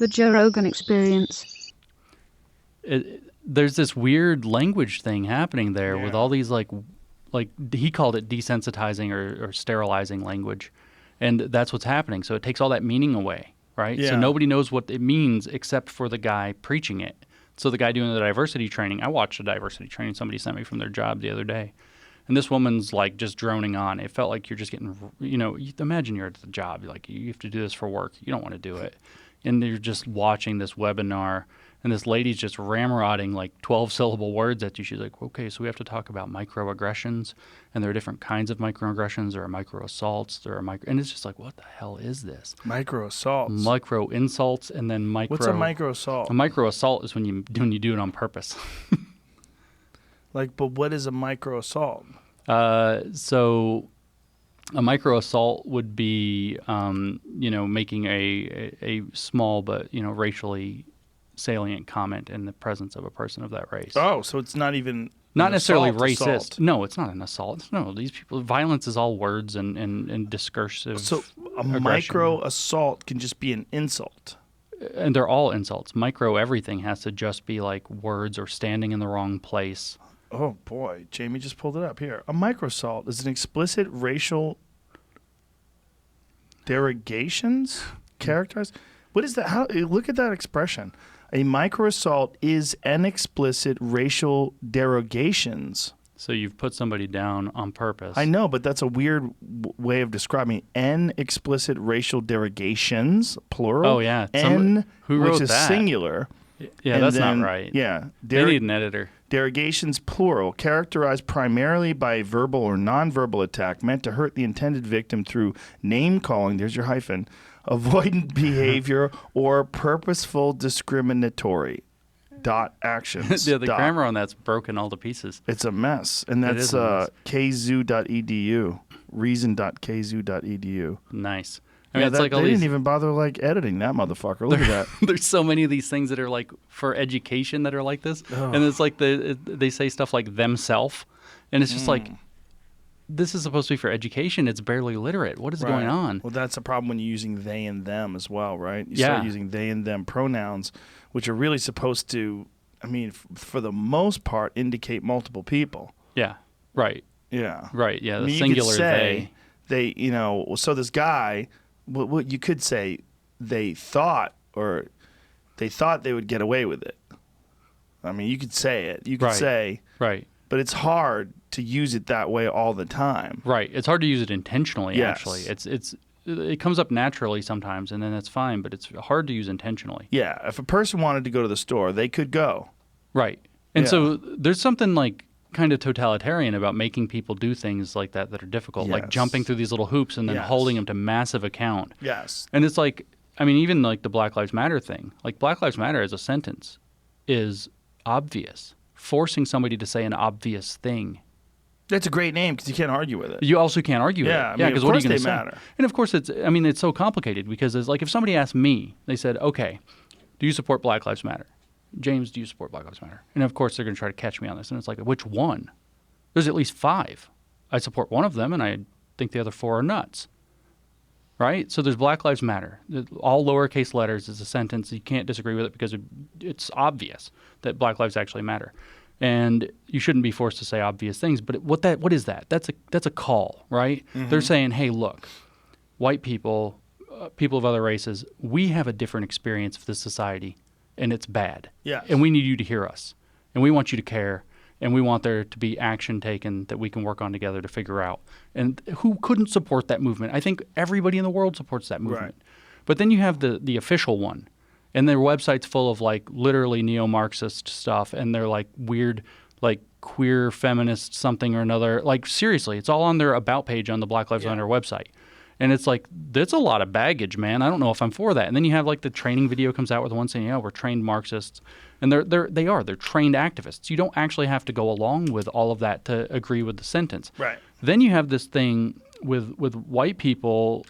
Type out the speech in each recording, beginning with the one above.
The Joe Rogan Experience. There's this weird language thing happening there with all these like he called it desensitizing or sterilizing language, and that's what's happening. So it takes all that meaning away, right? Yeah. So nobody knows what it means except for the guy preaching it. So the guy doing the diversity training, I watched a diversity training somebody sent me from their job the other day, and this woman's like just droning on. It felt like you're just getting, imagine you're at the job, you're like, you have to do this for work. You don't want to do it, and you're just watching this webinar. And this lady's just ramrodding like 12-syllable words at you. She's like, okay, so we have to talk about microaggressions. And there are different kinds of microaggressions. There are microassaults. And it's just like, what the hell is this? Microassaults. Micro-insults and then micro... What's a microassault? A microassault is when you do it on purpose. But what is a microassault? So a microassault would be, making a small but, racially salient comment in the presence of a person of that race. Oh, so it's not even not necessarily racist. Assault. No, it's not an assault. No, these people, violence is all words and discursive. So a aggression. micro assault can just be an insult. And they're all insults. Micro everything has to just be like words or standing in the wrong place. Oh boy, Jamie just pulled it up here. A microassault is an explicit racial derogations characterized. What is that? How? Look at that expression. A microassault is an explicit racial derogations. So you've put somebody down on purpose. I know, but that's a weird way of describing an explicit racial derogations, plural. Oh, yeah. Who which wrote is that? Singular. Yeah, that's not right. Yeah. They need an editor. Derogations, plural, characterized primarily by verbal or nonverbal attack, meant to hurt the intended victim through name-calling, there's your hyphen, avoidant behavior, or purposeful discriminatory actions. Yeah, the grammar on that's broken all to pieces. It's a mess. And that's kzoo.edu, reason.kzoo.edu. Nice. They didn't even bother editing that motherfucker. Look at that. There's so many of these things that are like for education that are like this. Oh. And it's like they say stuff like themself. And it's just like, this is supposed to be for education. It's barely literate. What is going on? Well, that's a problem when you're using they and them as well, right? You start using they and them pronouns, which are really supposed to, for the most part, indicate multiple people. Yeah. Right. Yeah. Right. Yeah. The singular they. So this guy, what you could say, they thought they would get away with it. You could say it. You could say. Right. But it's hard to use it that way all the time. Right. It's hard to use it intentionally, yes. Actually. It comes up naturally sometimes, and then that's fine, but it's hard to use intentionally. Yeah. If a person wanted to go to the store, they could go. Right. And so there's something kind of totalitarian about making people do things like that are difficult, like jumping through these little hoops and then holding them to massive account. Yes. And it's even the Black Lives Matter thing. Black Lives Matter as a sentence is obvious. Forcing somebody to say an obvious thing. That's a great name because you can't argue with it. You also can't argue with it. Yeah, because what are you going to say? Matter. And of course, it's so complicated because it's like if somebody asked me, they said, okay, do you support Black Lives Matter? James, do you support Black Lives Matter? And of course, they're going to try to catch me on this. And it's like, which one? There's at least 5. I support one of them, and I think the other 4 are nuts. Right? So there's Black Lives Matter. All lowercase letters is a sentence. You can't disagree with it because it's obvious that Black lives actually matter. And you shouldn't be forced to say obvious things. But what is that? That's a call, right? Mm-hmm. They're saying, hey, look, white people, people of other races, we have a different experience of this society, and it's bad. Yeah. And we need you to hear us. And we want you to care. And we want there to be action taken that we can work on together to figure out. And who couldn't support that movement? I think everybody in the world supports that movement. Right. But then you have the official one, and their website's full of literally neo-Marxist stuff, and they're weird, queer feminist something or another. Seriously, it's all on their about page on the Black Lives Matter website. And it's that's a lot of baggage, man. I don't know if I'm for that. And then you have the training video comes out with one saying, yeah, we're trained Marxists. And they're trained activists. You don't actually have to go along with all of that to agree with the sentence. Right. Then you have this thing with white people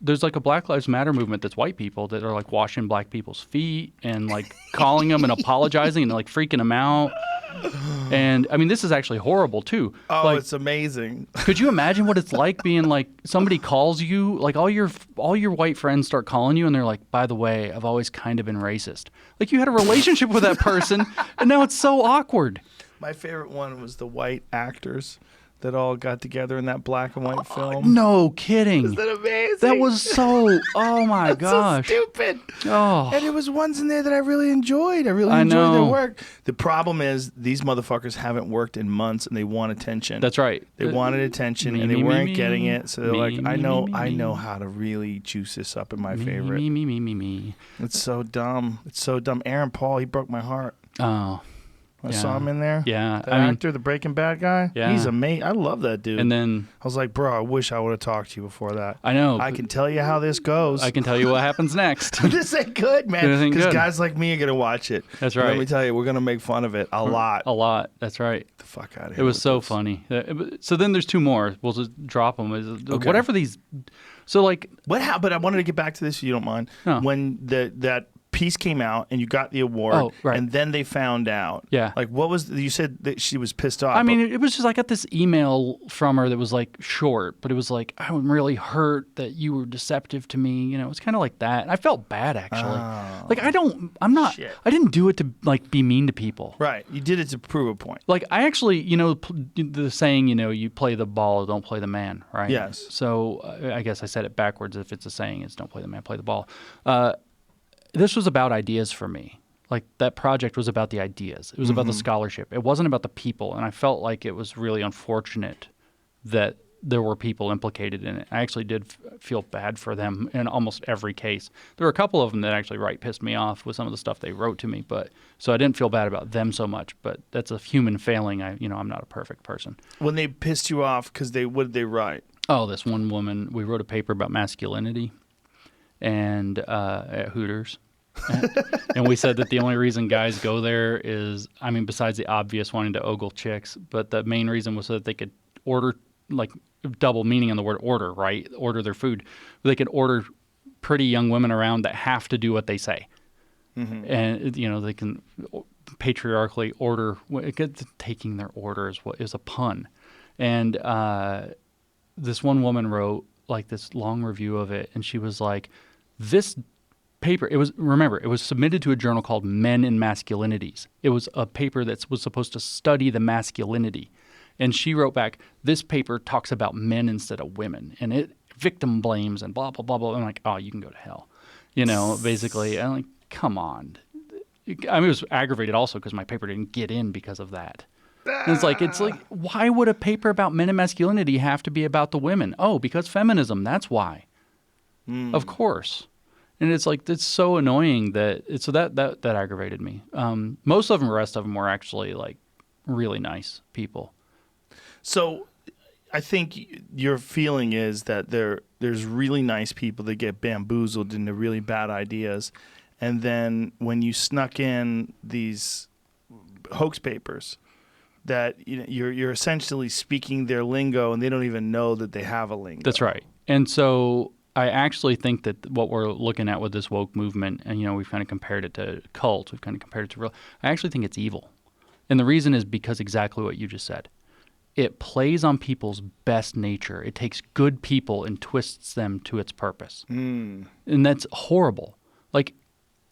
there's like a Black Lives Matter movement that's white people that are like washing black people's feet and like calling them and apologizing and like freaking them out. And I mean, this is actually horrible too. Oh, like, it's amazing. Could you imagine what it's like being like somebody calls you, like all your white friends start calling you and they're like, by the way, I've always kind of been racist. Like you had a relationship with that person and now it's so awkward. My favorite one was the white actors that all got together in that black and white film. No kidding. Isn't that amazing? That was so, oh my That's gosh. so stupid. Oh. And there was ones in there that I really enjoyed. I really enjoyed their work. The problem is these motherfuckers haven't worked in months and they want attention. That's right. They wanted attention and they weren't getting it. So they're like, I know how to really juice this up in my favorite. Me. It's so dumb. It's so dumb. Aaron Paul, he broke my heart. Oh. I saw him in there. Yeah. The actor, the Breaking Bad guy. Yeah. He's amazing. I love that dude. And then I was like, bro, I wish I would have talked to you before that. I know. I can tell you how this goes. I can tell you what happens next. This ain't good, man. This ain't Because good. guys like me are going to watch it. That's And right. let me tell you, we're going to make fun of it a lot. A lot. That's right. Get the fuck out of here. It was with so this. funny. So then there's two more. We'll just drop them. Okay. Whatever these. So like. But I wanted to get back to this if you don't mind. No. When that piece came out and you got the award, Oh, right. and then they found out. Yeah. Like, what was you said that she was pissed off? I mean, it was just I got this email from her that was like short, but it was like, I'm really hurt that you were deceptive to me. You know, it's kind of like that. I felt bad actually. Oh. Like Shit. I didn't do it to like be mean to people. Right. You did it to prove a point. Like I actually, the saying, you play the ball, don't play the man, right? Yes. So I guess I said it backwards. If it's a saying, it's don't play the man, play the ball. This was about ideas for me. Like that project was about the ideas. It was about the scholarship. It wasn't about the people. And I felt like it was really unfortunate that there were people implicated in it. I actually did feel bad for them in almost every case. There were a couple of them that actually pissed me off with some of the stuff they wrote to me. So I didn't feel bad about them so much. But that's a human failing. I'm not a perfect person. When they pissed you off, because what did they write? Oh, this one woman, we wrote a paper about masculinity and at Hooters. And we said that the only reason guys go there is, besides the obvious wanting to ogle chicks, but the main reason was so that they could order, like double meaning on the word order, right? Order their food. They could order pretty young women around that have to do what they say. Mm-hmm. And, they can patriarchally order, taking their order is a pun. And this one woman wrote like this long review of it, and she was like, this paper, it was submitted to a journal called Men and Masculinities. It was a paper that was supposed to study the masculinity. And she wrote back, this paper talks about men instead of women, and it victim blames and blah, blah, blah, blah. I'm like, oh, you can go to hell. Basically. I'm like, come on. It was aggravated also because my paper didn't get in because of that. And it's like, why would a paper about men and masculinity have to be about the women? Oh, because feminism, that's why. Of course. And it's like, it's so annoying that aggravated me. Most of them, the rest of them were actually like really nice people. So I think your feeling is that there's really nice people that get bamboozled into really bad ideas. And then when you snuck in these hoax papers, that you're essentially speaking their lingo and they don't even know that they have a lingo. That's right. And so I actually think that what we're looking at with this woke movement, and we've kind of compared it to cults, we've kind of compared it to real, I actually think it's evil. And the reason is because exactly what you just said. It plays on people's best nature. It takes good people and twists them to its purpose. And that's horrible. Like,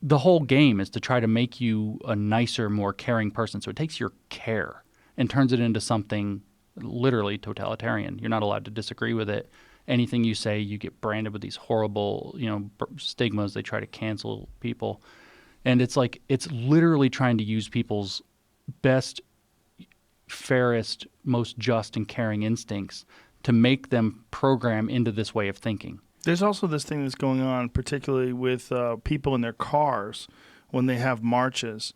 the whole game is to try to make you a nicer, more caring person. So it takes your care and turns it into something literally totalitarian. You're not allowed to disagree with it. Anything you say, you get branded with these horrible, stigmas. They try to cancel people. And it's like, it's literally trying to use people's best, fairest, most just and caring instincts to make them program into this way of thinking. There's also this thing that's going on, particularly with people in their cars when they have marches,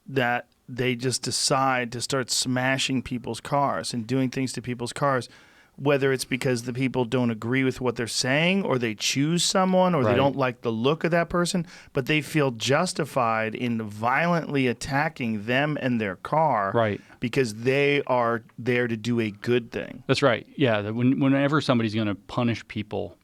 that they just decide to start smashing people's cars and doing things to people's cars, whether it's because the people don't agree with what they're saying or they choose someone or they don't like the look of that person, but they feel justified in violently attacking them and their car because they are there to do a good thing. That's right. Yeah. Whenever somebody's going to punish people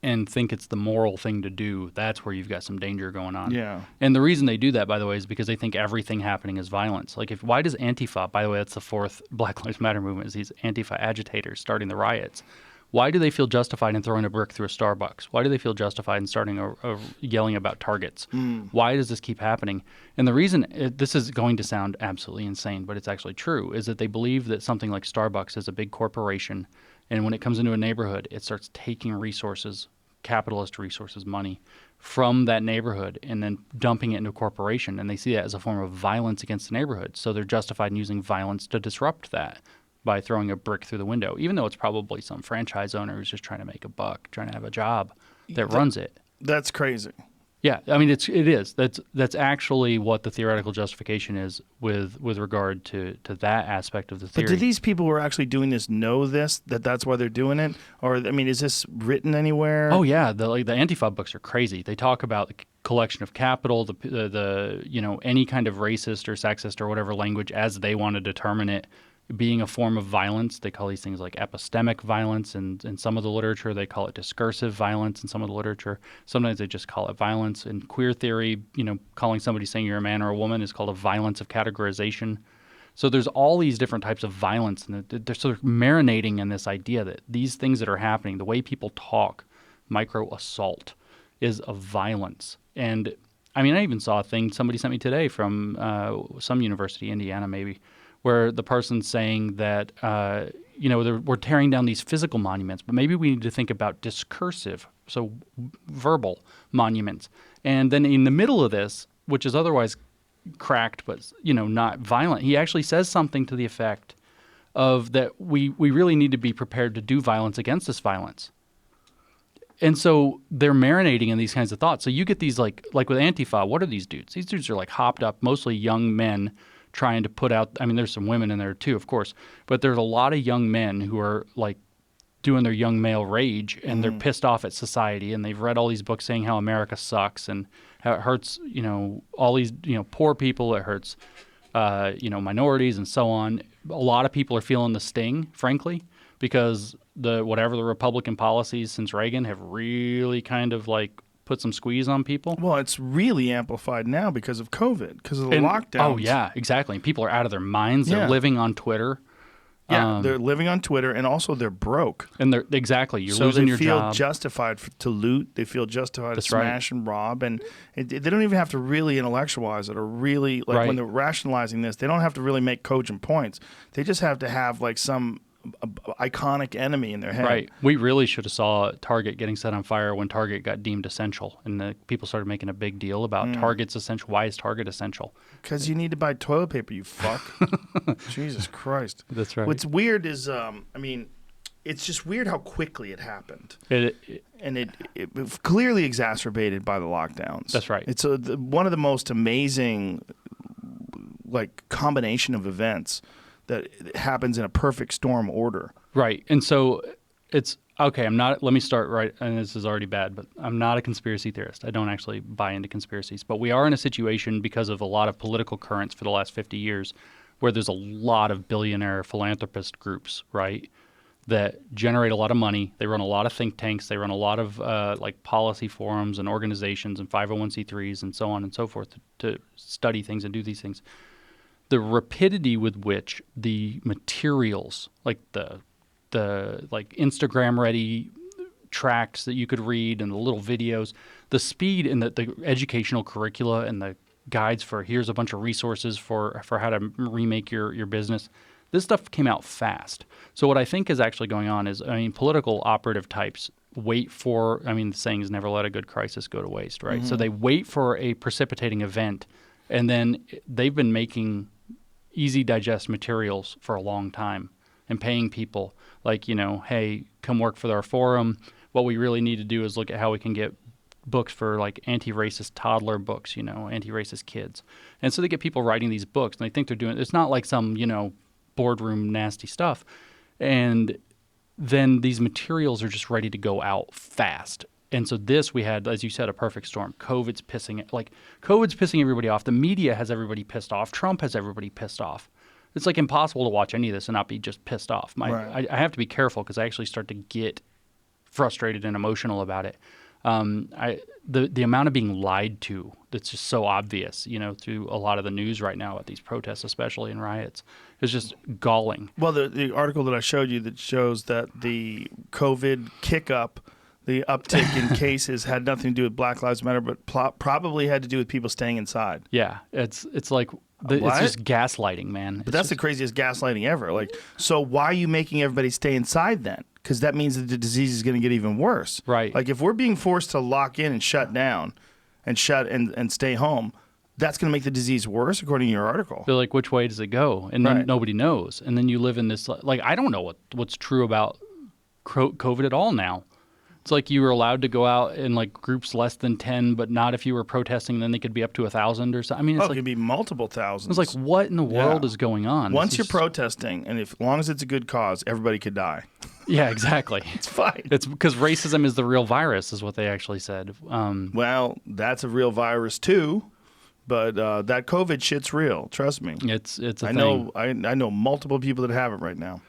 and think it's the moral thing to do, that's where you've got some danger going on. Yeah. And the reason they do that, by the way, is because they think everything happening is violence. Like, why does Antifa, by the way, that's the fourth Black Lives Matter movement, is these Antifa agitators starting the riots. Why do they feel justified in throwing a brick through a Starbucks? Why do they feel justified in starting yelling about targets? Why does this keep happening? And the reason, this is going to sound absolutely insane, but it's actually true, is that they believe that something like Starbucks is a big corporation, and when it comes into a neighborhood, it starts taking resources, capitalist resources, money, from that neighborhood and then dumping it into a corporation. And they see that as a form of violence against the neighborhood. So they're justified in using violence to disrupt that by throwing a brick through the window, even though it's probably some franchise owner who's just trying to make a buck, trying to have a job that runs it. That's crazy. Yeah, I mean, it is. That's actually what the theoretical justification is with regard to that aspect of the theory. But do these people who are actually doing this know that's why they're doing it? Or, I mean, is this written anywhere? Oh, yeah. The Antifa books are crazy. They talk about the collection of capital, the any kind of racist or sexist or whatever language as they want to determine it being a form of violence. They call these things like epistemic violence in some of the literature. They call it discursive violence in some of the literature. Sometimes they just call it violence. In queer theory, calling somebody saying you're a man or a woman is called a violence of categorization. So there's all these different types of violence, and they're sort of marinating in this idea that these things that are happening, the way people talk, micro-assault, is a violence. And, I mean, I even saw a thing somebody sent me today from some university, Indiana maybe, where the person's saying that, we're tearing down these physical monuments, but maybe we need to think about discursive, so verbal monuments. And then in the middle of this, which is otherwise cracked but, not violent, he actually says something to the effect of that we really need to be prepared to do violence against this violence. And so they're marinating in these kinds of thoughts. So you get these, like with Antifa, what are these dudes? These dudes are like hopped up, mostly young men, trying to put out, I mean, there's some women in there too, of course, but there's a lot of young men who are like doing their young male rage, and they're pissed off at society, and they've read all these books saying how America sucks and how it hurts, all these, poor people, it hurts, minorities and so on. A lot of people are feeling the sting, frankly, because whatever the Republican policies since Reagan have really kind of like put some squeeze on people. Well, it's really amplified now because of COVID, because of the lockdowns. Oh, yeah, exactly. People are out of their minds. They're living on Twitter. Yeah, they're living on Twitter, and also they're broke. And you're losing your job. So they feel justified to loot. They feel justified to smash and rob. And they don't even have to really intellectualize it or really, when they're rationalizing this, they don't have to really make cogent points. They just have to have like some iconic enemy in their head. Right. We really should have saw Target getting set on fire when Target got deemed essential, and the people started making a big deal about Target's essential. Why is Target essential? Because you need to buy toilet paper, you fuck. Jesus Christ. That's right. What's weird is, it's just weird how quickly it happened. And it clearly exacerbated by the lockdowns. That's right. It's one of the most amazing combination of events that happens in a perfect storm order. Right. And so it's okay. Let me start right. And this is already bad, but I'm not a conspiracy theorist. I don't actually buy into conspiracies, but we are in a situation because of a lot of political currents for the last 50 years where there's a lot of billionaire philanthropist groups, right, that generate a lot of money. They run a lot of think tanks. They run a lot of policy forums and organizations and 501c3s and so on and so forth to study things and do these things. The rapidity with which the materials, like the Instagram ready tracks that you could read and the little videos, the speed and the educational curricula and the guides for here's a bunch of resources for how to remake your business. This stuff came out fast. So what I think is actually going on is, political operative types wait for, the saying is never let a good crisis go to waste, right? So they wait for a precipitating event, and then they've been making easy digest materials for a long time and paying people hey, come work for our forum. What we really need to do is look at how we can get books for anti-racist toddler books, anti-racist kids. And so they get people writing these books, and they think they're doing, it's not like some, boardroom nasty stuff. And then these materials are just ready to go out fast. And so we had, as you said, a perfect storm. COVID's pissing everybody off. The media has everybody pissed off. Trump has everybody pissed off. It's impossible to watch any of this and not be just pissed off. I have to be careful because I actually start to get frustrated and emotional about it. The amount of being lied to that's just so obvious, through a lot of the news right now at these protests, especially in riots, is just galling. Well, the article that I showed you that shows that the COVID kick-up, the uptick in cases had nothing to do with Black Lives Matter, but probably had to do with people staying inside. Yeah, it's like it's just gaslighting, man. But that's the craziest gaslighting ever. Like, so why are you making everybody stay inside then? Because that means that the disease is going to get even worse. Right. Like if we're being forced to lock in and shut down and and stay home, that's going to make the disease worse, according to your article. They're like, which way does it go? And then nobody knows. And then you live in this, like, I don't know what's true about COVID at all now. It's like you were allowed to go out in like groups less than 10, but not if you were protesting. Then they could be up to 1,000 or something. I mean, it's it could be multiple thousands. It's like, what in the world is going on? Once you're protesting, and as long as it's a good cause, everybody could die. Yeah, exactly. It's fine. It's because racism is the real virus, is what they actually said. Well, that's a real virus too, but that COVID shit's real. Trust me. It's a I thing. know multiple people that have it right now.